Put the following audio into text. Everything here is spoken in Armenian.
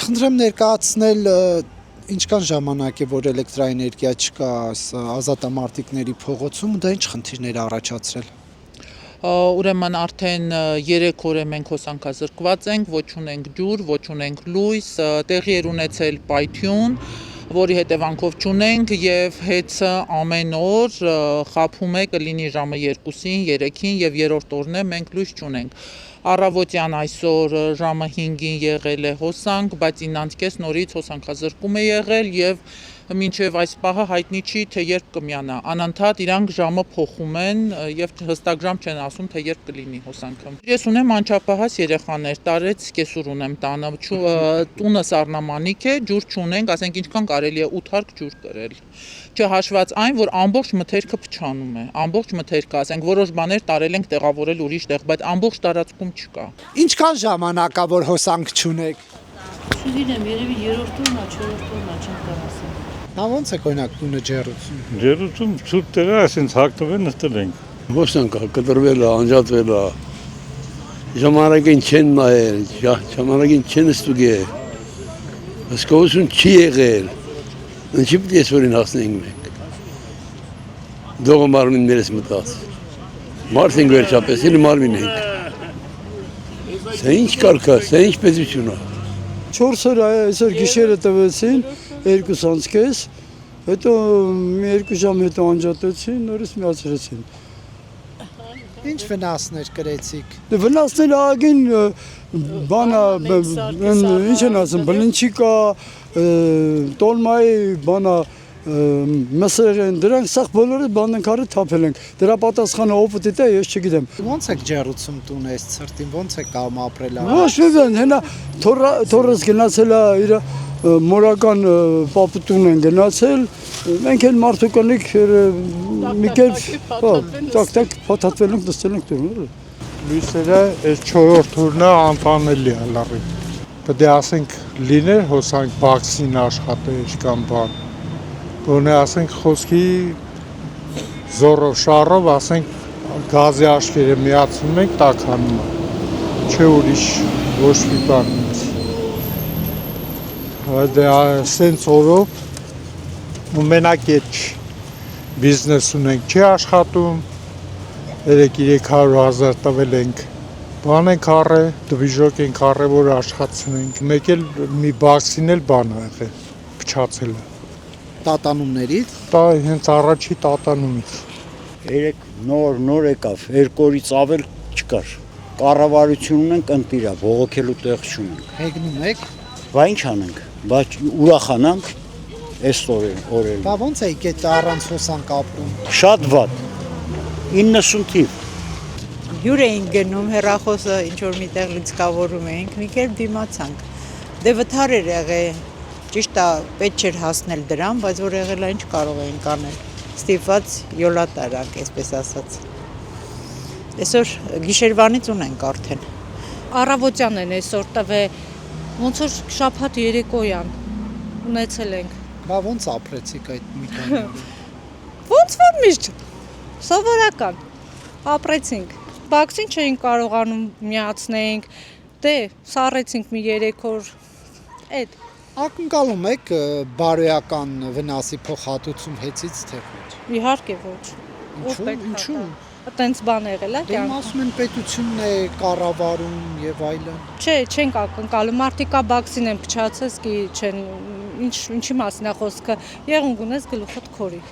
Խնդրեմ ներկայացնել ինչքան ժամանակ է, որ էլեկտրաէներգիա չկա ազատամարտիկների փողոցում, դա ինչ խնդիրներ է առաջացրել։ Ուրեմն արդեն 3 օր է մենք հոսանքազրկված ենք, ոչ ունենք ջուր, ոչ ունենք լույս, տեղի էր ունեցել պայթյուն, որի հետևանքով չունենք եւ հեծը ամեն օր խաբում է կլինի ժամը 2-ին, 3-ին եւ երրորդ օրն է մենք լույս չունենք։ Առավոտյան այսօր ժամը 5-ին եղել է հոսանք, բայց 9:30 նորից հոսանքազրկում է եղել եւ մինչև այս պահը հայտնի չի, թե երբ կմիանա։ Անընդհատ իրանք ժամը փոխում են եւ հստակ ժամ չեն ասում, թե երբ կլինի հոսանքը։ Ես ունեմ անչափահաս երեխաներ, տարեց կեսուր ունեմ տանը, տունը սառնամանիք է, ջուր չունենք, ասենք ինչքան կարելի է 8 հարկ ջուր կրել։ Չհաշված այն, որ ամբողջ մթերքը փչանում է, ամբողջ մթերքը, ասենք որոշ բաներ տարել ենք տեղավորել ուրիշ տեղ, բայց ամբողջ տարածքում չկա։ Ինչքան ժամանակ է, որ հոսանք չունեք։ Չգիտեմ, երևի 3-րդ օրն է, 4-րդ օրն է, չեմ կարող ասել։ Դա ոնց է օրինակ տունը ջեռուցում։ Ջեռուցում ցուրտ տեղը այսպես հագնվել նստել ենք։ Ոստանք կտրվել է, անջատվել է։ Ժամանակին չեն նայել, ժամանակին չեն ստուգել։ Հսկողություն չի եղել։ Ինչի՞ պետք է այսօրին հասնենք մենք։ Դողը մարմիններս մտած։ Մարդ ենք վերջապես, էլ մարմին ենք։ Սա ինչ կարգ է, սա ինչ պետություն է։ 4 օր այսօր գիշերը տվեցին, 2:30, հետո մի 2 ժամ հետո անջատեցին, նորից միացրեցին։ Ինչ վնասներ կրեցիք։ Վնասները ագին բանա, ինչ են ասում, բլինչիկա, տոլմայի բանա, մսեր են, դրանք սաղ բոլորը բանենք արի թափել ենք։ Դրա պատասխանը ով պետք է, ես չգիտեմ։ Ոնց եք ջեռուցում տունը այս ցրտին, ոնց եք կամ ապրել։ Ոչ մի հենա թորս գնացել է իր մորական պապուտուն են գնացել, մենք էլ մարդու կնիկ մի կերպ տակ փաթաթվել ենք, նստել ենք տուն։ Լույսերը այս 4-րդ օրն է անտանելի է լարի։ Պետք է ասենք լիներ հոսանք բաքսին աշխատեր կամ բան։ Որն է ասենք խոսքի զորով շարով ասենք գազի աշկերը միացնում ենք տաքանում է։ Չէ ուրիշ ոչ մի բան։ Դա սենց օրով ու մենակ այդ բիզնես ունենք չի աշխատում, 300,000 տվել ենք, բան ենք առել, դվիժոկ ենք առել, որ աշխատցնենք, մեկ էլ մի բաքսին էլ բան է եղել, փչացել է։ Տատանումներից։ Դա հենց առաջի տատանումից։ Երեք նոր եկավ, 2 օրից ավել չկար։ Կառավարություն ունենք ընտիրա, բողոքելու տեղ չունենք։ Հեգնում եք։ Բա ինչ անենք, բայց ուրախանանք այս օրերին։ Բա ոնց եք այդ առանց հոսանք ապրում։ Շատ վատ։ 90 թիվ։ Հյուր էինք գնում հեռախոսը ինչ որ միտեղ լիցքավորում էինք, մի կերպ դիմացանք։ Դե վթար էր եղել, ճիշտ է, պետք չէր հասնել դրան, բայց որ եղել է ինչ կարող էինք անել։ Ստիպված յոլա տարանք, այսպես ասած։ Այսօր գիշերվանից ունենք արդեն։ Առավոտյան են այսօր տվել, ոնց որ շաբաթ երեկոյան ունեցել ենք։ Բա ոնց ապրեցիք այդ մի քանի օր։ Ոնց որ միշտ սովորական ապրեցինք։ Բաքսին չէինք կարողանում միացնենք, դե սառեցինք մի 3 օր։ Այդ Ակնկալում եք բարոյական վնասի փոխհատուցում հեծից թե ոչ։ իհարկե ոչ։ Ինչու։ Այտենց բան եղել է Դեմ ասում են պետությունն է կառավարում եւ այլն։ Չէ, չենք ակնկալում, մարդիկա բաքսին են փչացած, չեն ինչի մասին է խոսքը, եղունգ ունես գլուխդ քորի։